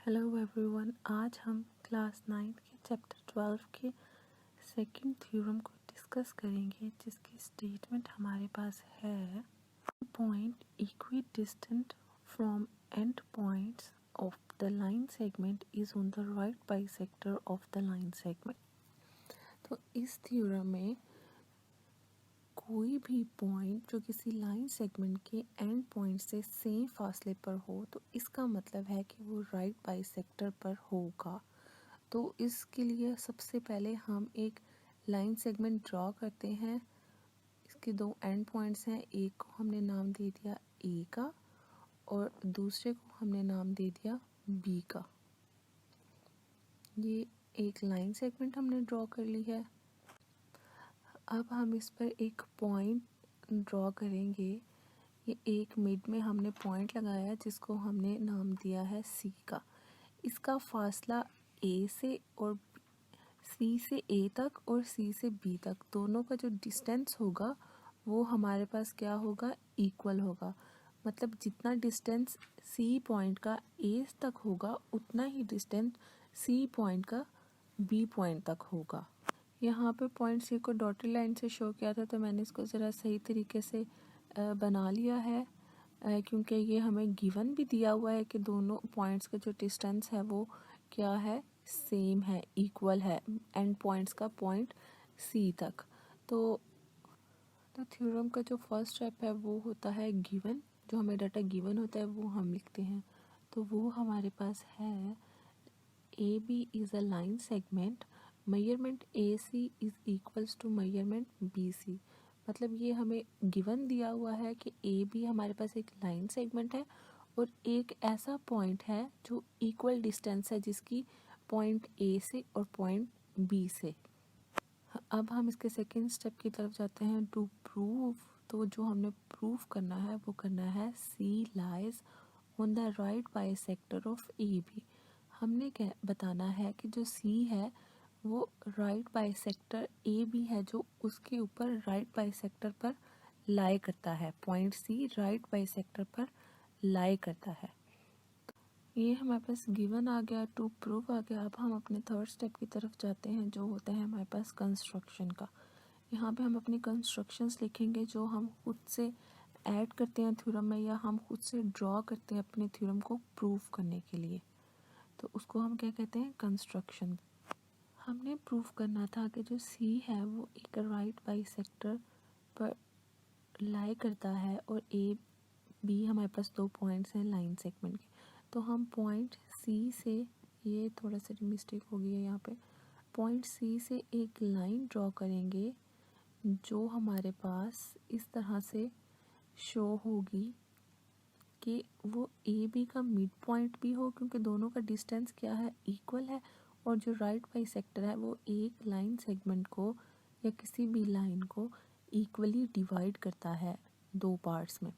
Hello everyone, आज हम class 9 के चैप्टर 12 के सेकंड थ्योरम को डिस्कस करेंगे, जिसकी स्टेटमेंट हमारे पास है point equi distant from and points of the line segment is on the right bisector of the line segment. तो इस थ्योरम में कोई भी पॉइंट जो किसी लाइन सेगमेंट के एंड पॉइंट से सेम फासले पर हो तो इसका मतलब है कि वो राइट बाइसेक्टर पर होगा। तो इसके लिए सबसे पहले हम एक लाइन सेगमेंट ड्रॉ करते हैं। इसके दो एंड पॉइंट्स हैं, एक को हमने नाम दे दिया ए का और दूसरे को हमने नाम दे दिया बी का। ये एक लाइन सेगमेंट हमने ड्रॉ कर ली है। अब हम इस पर एक पॉइंट ड्रॉ करेंगे। ये एक मिड में हमने पॉइंट लगाया जिसको हमने नाम दिया है सी का। इसका फासला ए से और सी से ए तक और सी से बी तक दोनों का जो डिस्टेंस होगा वो हमारे पास क्या होगा, इक्वल होगा। मतलब जितना डिस्टेंस सी पॉइंट का ए तक होगा उतना ही डिस्टेंस सी पॉइंट का बी पॉइंट तक होगा। यहाँ पे पॉइंट सी को डॉटेड लाइन से शो किया था, तो मैंने इसको ज़रा सही तरीके से बना लिया है, क्योंकि ये हमें गिवन भी दिया हुआ है कि दोनों पॉइंट्स का जो डिस्टेंस है वो क्या है, सेम है, इक्वल है एंड पॉइंट्स का पॉइंट सी तक। तो थ्योरम का जो फर्स्ट स्टेप है वो होता है गिवन। जो हमें डाटा गिवन होता है वो हम लिखते हैं। तो वो हमारे पास है A B is a line segment, measurement A C is equals to measurement B C. मतलब ये हमें गिवन दिया हुआ है कि ए बी हमारे पास एक लाइन सेगमेंट है और एक ऐसा पॉइंट है जो इक्वल डिस्टेंस है जिसकी पॉइंट ए से और पॉइंट बी से। अब हम इसके सेकेंड स्टेप की तरफ जाते हैं, टू प्रूव। तो जो हमने प्रूव करना है वो करना है C lies on the right bisector of A B. हमने क्या बताना है कि जो सी है वो राइट बाइसेक्टर ए बी है जो उसके ऊपर राइट बाइसेक्टर पर लाई करता है। पॉइंट सी राइट बाइसेक्टर पर लाई करता है। ये हमारे पास गिवन आ गया, टू प्रूव आ गया। अब हम अपने थर्ड स्टेप की तरफ जाते हैं जो होता है हमारे पास कंस्ट्रक्शन का। यहाँ पे हम अपनी कंस्ट्रक्शंस लिखेंगे जो हम खुद से ऐड करते हैं थ्योरम में या हम खुद से ड्रॉ करते हैं अपने थ्योरम को प्रूव करने के लिए। तो उसको हम क्या कहते हैं, कंस्ट्रक्शन। हमने प्रूव करना था कि जो सी है वो एक राइट बाइसेक्टर पर लाई करता है और ए बी हमारे पास दो पॉइंट्स हैं लाइन सेगमेंट के। तो हम पॉइंट सी से, ये थोड़ा सा मिस्टेक हो गई है यहाँ पे, पॉइंट सी से एक लाइन ड्रॉ करेंगे जो हमारे पास इस तरह से शो होगी कि वो ए बी का मिड पॉइंट भी हो, क्योंकि दोनों का डिस्टेंस क्या है, इक्वल है। और जो राइट बाइसेक्टर है वो एक लाइन सेगमेंट को या किसी भी लाइन को इक्वली डिवाइड करता है दो पार्ट्स में।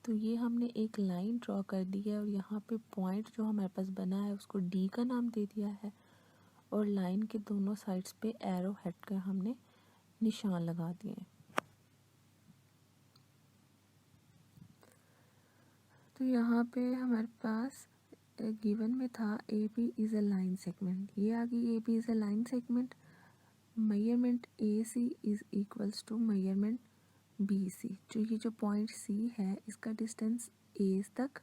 तो ये हमने एक लाइन ड्रॉ कर दी है और यहाँ पे पॉइंट जो हमारे पास बना है उसको डी का नाम दे दिया है और लाइन के दोनों साइड्स पे एरो हेड का हमने निशान लगा दिए हैं। तो यहाँ पे हमारे पास गिवन में था A B is a line segment. ये आ गई A B is a line segment, measurement A C is equals to measurement B C. जो पॉइंट सी है इसका डिस्टेंस ए तक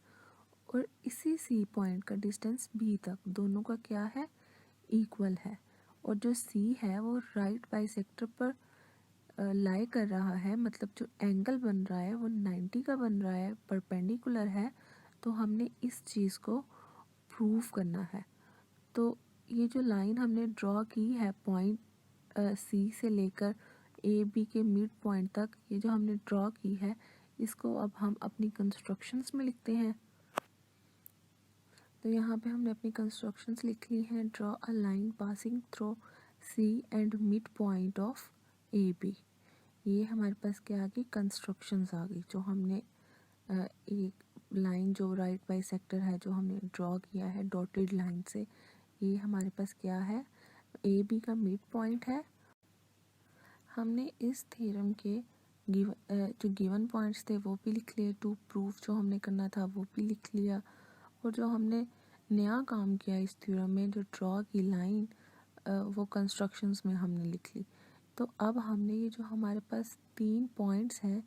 और इसी सी पॉइंट का डिस्टेंस बी तक दोनों का क्या है, इक्वल है। और जो सी है वो राइट बाइसेक्टर पर लाई कर रहा है, मतलब जो एंगल बन रहा है वो 90 का बन रहा है, परपेंडिकुलर है। तो हमने इस चीज़ को प्रूव करना है। तो ये जो लाइन हमने ड्रॉ की है पॉइंट सी से लेकर ए बी के मिड पॉइंट तक, ये जो हमने ड्रॉ की है इसको अब हम अपनी कंस्ट्रक्शंस में लिखते हैं। तो यहाँ पे हमने अपनी कंस्ट्रक्शंस लिख ली हैं, draw a line passing through C and mid point of A B. ये हमारे पास क्या आ गई, कंस्ट्रक्शंस आ गई। जो हमने एक लाइन जो राइट बाइसेक्टर है जो हमने ड्रॉ किया है डॉटेड लाइन से, ये हमारे पास क्या है, ए बी का मिड पॉइंट है। हमने इस थ्योरम के जो गिवन पॉइंट्स थे वो भी लिख लिए, टू प्रूफ जो हमने करना था वो भी लिख लिया। और जो हमने नया काम किया इस थ्योरम में, जो ड्रॉ की लाइन वो कंस्ट्रक्शंस में हमने लिख ली। तो अब हमने ये जो हमारे पास 3 पॉइंट्स हैं,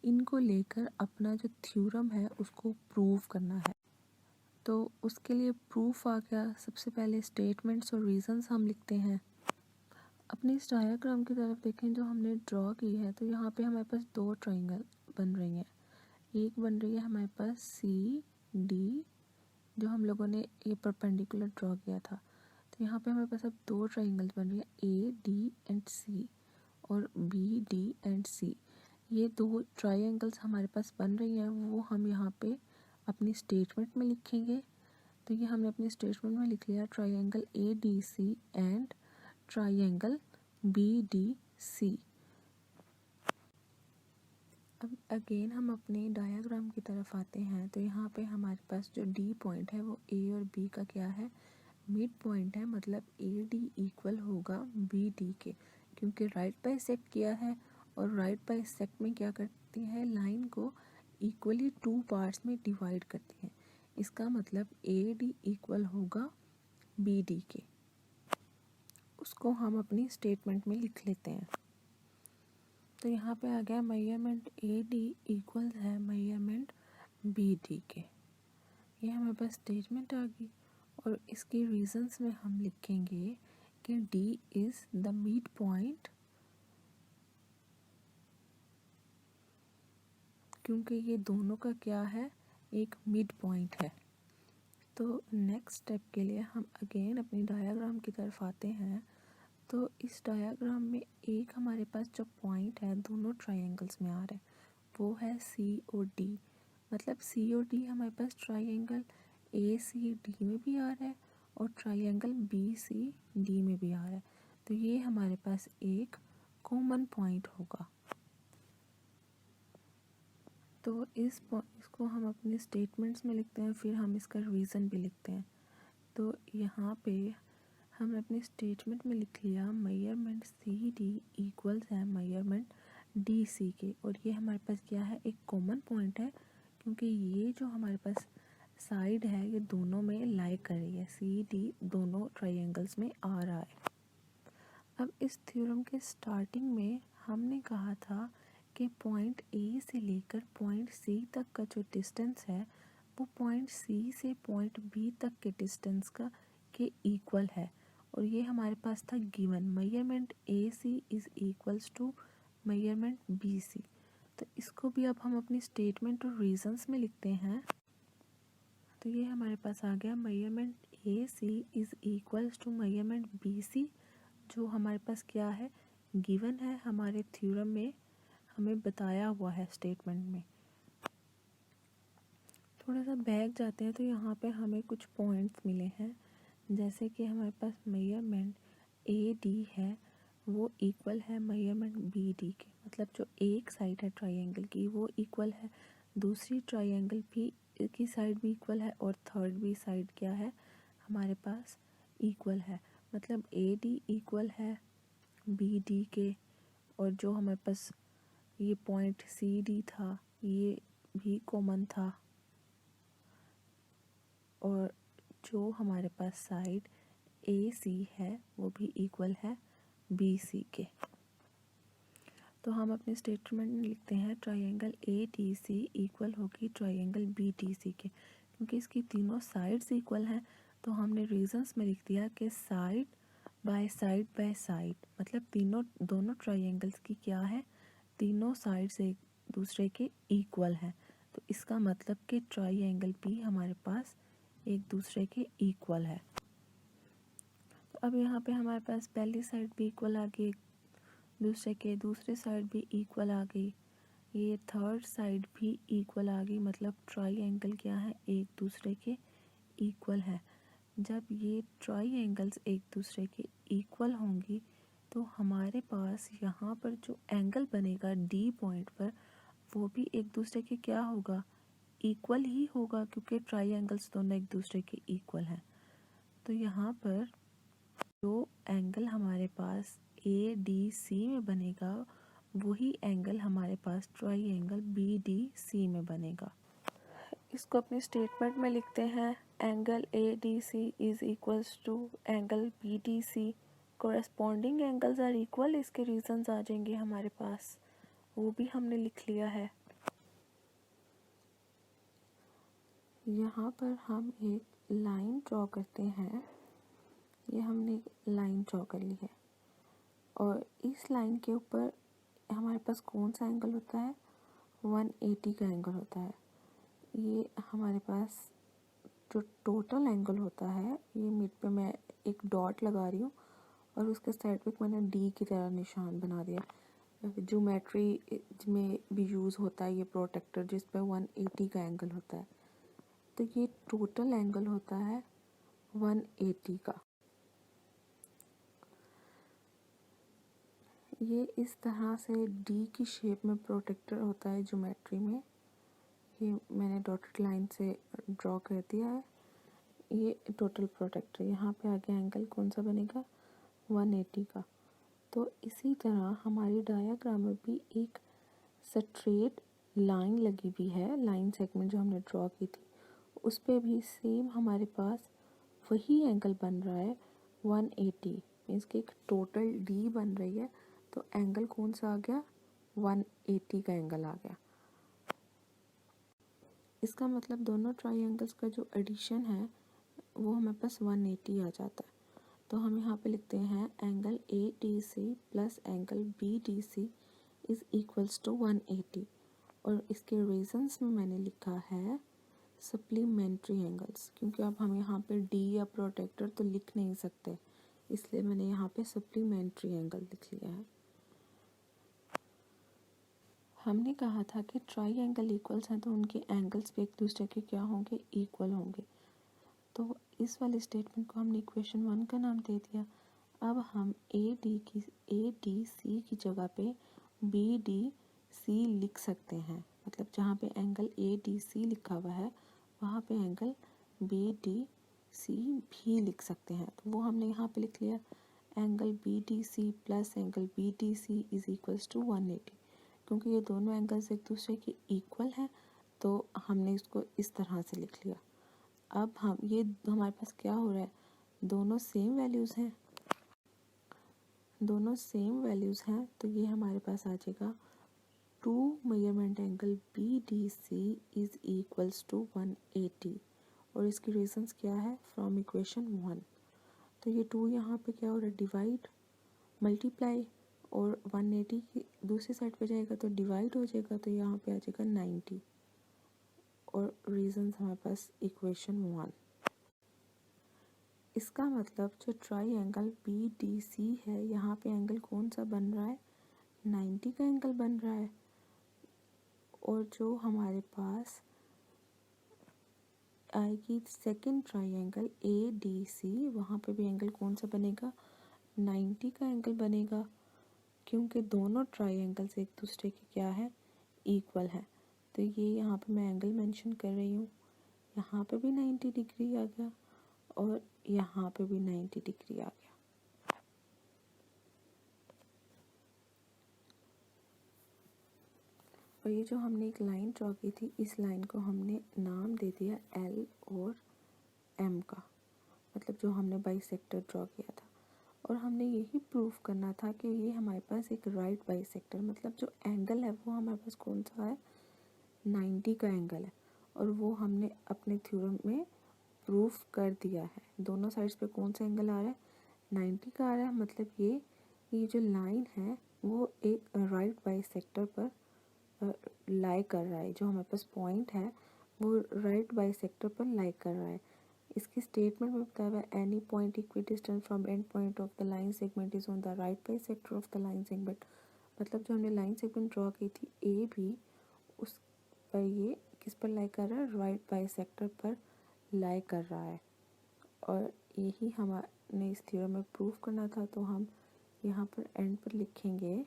इनको लेकर अपना जो थ्योरम है उसको प्रूव करना है। तो उसके लिए प्रूफ आ गया। सबसे पहले स्टेटमेंट्स और रीजंस हम लिखते हैं। अपने इस डायग्राम की तरफ देखें जो हमने ड्रॉ की है, तो यहाँ पे हमारे पास 2 ट्राइंगल बन रही हैं। एक बन रही है हमारे पास सी डी, जो हम लोगों ने ये परपेंडिकुलर ड्रॉ किया था। तो यहाँ पे हमारे पास अब 2 ट्राइंगल्स बन रही हैं, ए डी एंड सी और बी डी एंड सी। ये 2 ट्राइंगल्स हमारे पास बन रही हैं, वो हम यहाँ पे अपनी स्टेटमेंट में लिखेंगे। तो ये हमने अपनी स्टेटमेंट में लिख लिया, triangle A D C and triangle B D C. अब अगेन हम अपने डायग्राम की तरफ आते हैं। तो यहाँ पे हमारे पास जो डी पॉइंट है वो ए और बी का क्या है, मिड पॉइंट है। मतलब ए डी इक्वल होगा बी डी के, क्योंकि राइट बाइसेक्ट किया है और राइट बाइसेक्ट में क्या करती है, लाइन को इक्वली 2 पार्ट्स में डिवाइड करती है। इसका मतलब ए डी इक्वल होगा बी डी के। उसको हम अपनी स्टेटमेंट में लिख लेते हैं। तो यहाँ पे आ गया मेजरमेंट ए डी इक्वल है मेजरमेंट बी डी के। ये हमारे पास स्टेटमेंट आ गई और इसके रीजंस में हम लिखेंगे कि D is the mid point, क्योंकि ये दोनों का क्या है, एक मिड पॉइंट है। तो नेक्स्ट स्टेप के लिए हम अगेन अपनी डायग्राम की तरफ आते हैं। तो इस डायग्राम में एक हमारे पास जो पॉइंट है दोनों ट्रायंगल्स में आ रहा है, वो है सी और डी। मतलब सी और डी हमारे पास ट्रायंगल ए सी डी में भी आ रहा है और ट्रायंगल बी सी डी में भी आ रहा है। तो ये हमारे पास एक कॉमन पॉइंट होगा। तो इसको हम अपने स्टेटमेंट्स में लिखते हैं, फिर हम इसका रीज़न भी लिखते हैं। तो यहाँ पे हमने अपने स्टेटमेंट में लिख लिया मेजरमेंट सी डी इक्वल्स है मेजरमेंट डी सी के। और ये हमारे पास क्या है, एक कॉमन पॉइंट है, क्योंकि ये जो हमारे पास साइड है ये दोनों में लाई कर रही है, सी डी दोनों ट्रायंगल्स में आ रहा है। अब इस थ्योरम के स्टार्टिंग में हमने कहा था कि पॉइंट ए से लेकर पॉइंट सी तक का जो डिस्टेंस है वो पॉइंट सी से पॉइंट बी तक के डिस्टेंस का के इक्वल है। और ये हमारे पास था given, measurement A C is equals to measurement B C. तो इसको भी अब हम अपनी स्टेटमेंट और रीजंस में लिखते हैं। तो ये हमारे पास आ गया measurement A C is equals to measurement B C, जो हमारे पास क्या है, गिवन है, हमारे थ्योरम में हमें बताया हुआ है स्टेटमेंट में। थोड़ा सा बैक जाते हैं तो यहाँ पे हमें कुछ पॉइंट्स मिले हैं, जैसे कि हमारे पास मेजरमेंट ए डी है वो इक्वल है मेजरमेंट बी डी के। मतलब जो एक साइड है ट्रायंगल की वो इक्वल है, दूसरी ट्रायंगल भी की साइड भी इक्वल है और थर्ड भी साइड क्या है हमारे पास इक्वल है। मतलब ए डी इक्वल है बी डी के, और जो हमारे पास ये पॉइंट सी डी था ये भी कॉमन था, और जो हमारे पास साइड ए सी है वो भी इक्वल है बी सी के। तो हम अपने स्टेटमेंट में लिखते हैं triangle A D C equal होगी ट्रायंगल बी डी सी के। क्योंकि इसकी तीनों साइड्स इक्वल हैं तो हमने रीजंस में लिख दिया कि साइड बाय साइड, मतलब दोनों ट्रायंगल्स की क्या है, तीनों साइड्स एक दूसरे के इक्वल हैं। तो इसका मतलब कि ट्रायंगल भी हमारे पास एक दूसरे के इक्वल है। तो अब यहाँ पे हमारे पास पहली साइड भी इक्वल आ गई दूसरे साइड भी इक्वल आ गई, ये थर्ड साइड भी इक्वल आ गई। मतलब ट्रायंगल क्या है, एक दूसरे के इक्वल है। जब ये ट्रायंगल्स एक दूसरे के इक्वल होंगी तो हमारे पास यहाँ पर जो एंगल बनेगा डी पॉइंट पर वो भी एक दूसरे के क्या होगा, इक्वल ही होगा, क्योंकि ट्रायंगल्स दोनों एक दूसरे के इक्वल हैं। तो यहाँ पर जो एंगल हमारे पास ए डी सी में बनेगा वही एंगल हमारे पास ट्रायंगल बी डी सी में बनेगा। इसको अपनी स्टेटमेंट में लिखते हैं, angle A D C is equals to angle B D C, corresponding angles are equal, इसके रीजंस आ जाएंगे हमारे पास, वो भी हमने लिख लिया है। यहाँ पर हम एक लाइन ड्रॉ करते हैं, ये हमने लाइन ड्रॉ कर ली है और इस लाइन के ऊपर हमारे पास कौन सा एंगल होता है, 180 का एंगल होता है। ये हमारे पास जो टोटल एंगल होता है, ये मिड पे मैं एक डॉट लगा रही हूँ और उसके साइड पे मैंने डी की तरह निशान बना दिया। ज्योमेट्री में भी यूज़ होता है ये प्रोटेक्टर, जिस पे 180 का एंगल होता है। तो ये टोटल एंगल होता है 180 का। ये इस तरह से डी की शेप में प्रोटेक्टर होता है ज्योमेट्री में। ये मैंने डॉटेड लाइन से ड्रॉ कर दिया है, ये टोटल प्रोटेक्टर। यहाँ पे आगे एंगल कौन सा बनेगा, 180 का। तो इसी तरह हमारी डायग्राम में भी एक स्ट्रेट लाइन लगी हुई है, लाइन सेगमेंट जो हमने ड्रॉ की थी उस पर भी सेम हमारे पास वही एंगल बन रहा है 180, मीन्स कि एक टोटल डी बन रही है। तो एंगल कौन सा आ गया, 180 का एंगल आ गया। इसका मतलब दोनों ट्राइंगल्स का जो एडिशन है वो हमारे पास 180 आ जाता है। तो हम यहाँ पे लिखते हैं angle A D C plus angle B D C is equals to 180, और इसके रीजंस में मैंने लिखा है सप्लीमेंट्री एंगल्स, क्योंकि अब हम यहाँ पे डी या प्रोटेक्टर तो लिख नहीं सकते, इसलिए मैंने यहाँ पे सप्लीमेंट्री एंगल लिख लिया है। हमने कहा था कि ट्राइंगल इक्वल्स हैं तो उनके एंगल्स भी एक दूसरे के क्या होंगे, इक्वल होंगे। तो इस वाले स्टेटमेंट को हमने इक्वेशन 1 का नाम दे दिया। अब हम ए डी सी की जगह पे बी डी सी लिख सकते हैं, मतलब जहाँ पे एंगल ए डी सी लिखा हुआ है वहाँ पे एंगल बी डी सी भी लिख सकते हैं। तो वो हमने यहाँ पे लिख लिया, angle B D C plus angle B D C is equals to 180। क्योंकि ये दोनों एंगल्स एक दूसरे के इक्वल हैं तो हमने इसको इस तरह से लिख लिया। अब हम ये हमारे पास क्या हो रहा है, दोनों सेम वैल्यूज़ हैं, दोनों सेम वैल्यूज़ हैं, तो ये हमारे पास आ जाएगा 2 measurement angle B D C is equals to 180। और इसकी रीजंस क्या है, फ्रॉम इक्वेशन 1। तो ये 2 यहाँ पे क्या हो रहा है, डिवाइड मल्टीप्लाई, और 180 की दूसरी साइड पे जाएगा तो डिवाइड हो जाएगा, तो यहाँ पे आ जाएगा 90। और रीजंस हमारे पास इक्वेशन 1। इसका मतलब जो ट्राइंगल बी डी सी है, यहाँ पे एंगल कौन सा बन रहा है, 90 का एंगल बन रहा है। और जो हमारे पास आएगी second triangle A D C, वहाँ पे भी एंगल कौन सा बनेगा, 90 का एंगल बनेगा, क्योंकि दोनों ट्राइंगल्स एक दूसरे के क्या है, इक्वल है। तो ये यहाँ पे मैं एंगल मेंशन कर रही हूँ, यहाँ पे भी 90 डिग्री आ गया और यहाँ पे भी 90 डिग्री आ गया। और ये जो हमने एक लाइन ड्रॉ की थी, इस लाइन को हमने नाम दे दिया एल और एम का, मतलब जो हमने बाइसेक्टर ड्रॉ किया था। और हमने यही प्रूफ करना था कि ये हमारे पास एक राइट बाइसेक्टर, मतलब जो एंगल है वो हमारे पास कौन सा है, 90 का एंगल है। और वो हमने अपने थ्योरम में प्रूफ कर दिया है। दोनों साइड्स पे कौन सा एंगल आ रहा है, 90 का आ रहा है। मतलब ये जो लाइन है वो एक राइट बाइसेक्टर पर लाई कर रहा है, जो हमारे पास पॉइंट है वो राइट बाइसेक्टर पर लाई कर रहा है। इसकी स्टेटमेंट में बताया हुआ है, any point equidistant from and point of the line segment is on the right bisector of the line segment. मतलब जो हमने लाइन सेगमेंट ड्रॉ की थी ए भी, उस पर ये किस पर लाई कर रहा है, राइट बाइसेक्टर पर लाई कर रहा है। और यही हमारे इस थ्योरम में प्रूफ करना था, तो हम यहाँ पर एंड पर लिखेंगे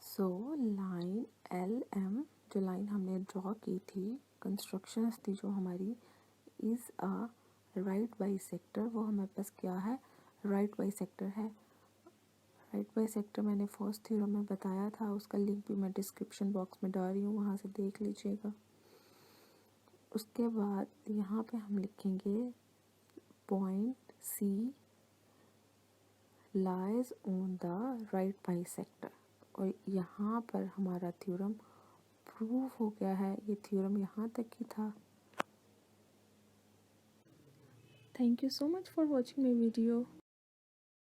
सो लाइन एल एम, जो लाइन हमने ड्रॉ की थी, कंस्ट्रक्शंस थी जो हमारी, इज़ अ राइट बाइसेक्टर, वो हमारे पास क्या है, राइट बाइसेक्टर है। राइट बाइसेक्टर मैंने फर्स्ट थ्योरम में बताया था, उसका लिंक भी मैं डिस्क्रिप्शन बॉक्स में डाल रही हूँ, वहाँ से देख लीजिएगा। उसके बाद यहाँ पे हम लिखेंगे point C lies on the right bisector, और यहाँ पर हमारा थ्योरम प्रूव हो गया है। ये थ्योरम यहाँ तक ही था। Thank you so much for watching my video.